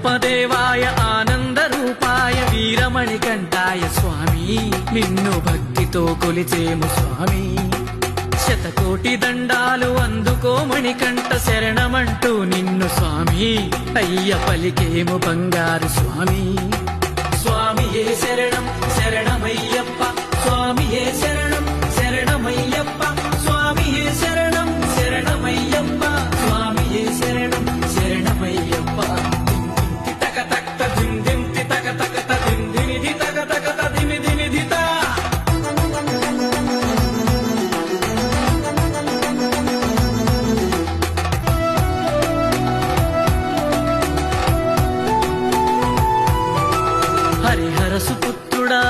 దేవాయ ఆనంద రూపాయ వీరమణికంఠాయ స్వామి నిన్ను భక్తితో కొలిచేము స్వామి శతకోటి దండాలు అందుకో మణికంఠ శరణమంటూ నిన్ను స్వామి అయ్య పలికేము బంగారు స్వామి స్వామియే శరణం శరణమయ్యప్ప స్వామియే శరణం శరణమయ్యప్ప స్వామియే శరణం శరణమయ్యప్ప స్వామియే శరణం శరణమయ్యప్ప తక తక దిం దిం తక తక దిం దిమి తక తక దిమి దిమి దితా హరిహర సుపుత్రుడా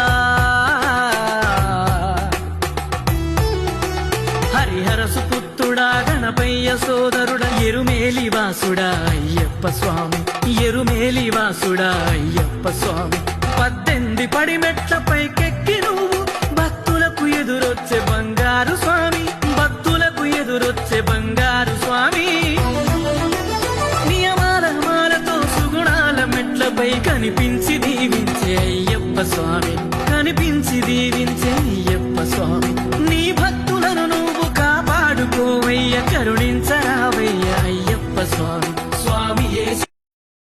హరిహర సుపుత్రుడా గణపయ్య సోదరుడా ఎరుమేలి వాసుడా అయ్యప్ప స్వామి ఎరుమేలి వాసుడా అయ్యప్ప స్వామి 18 పడిమెట్ల పైకెక్కి నువ్వు భక్తులకు ఎదురొచ్చే బంగారు స్వామి భక్తులకు ఎదురొచ్చే బంగారు స్వామి నియమాల మాలతో సుగుణాల మెట్లపై కనిపించి దీవించే అయ్యప్ప స్వామి కనిపించి దీవించే అయ్యప్ప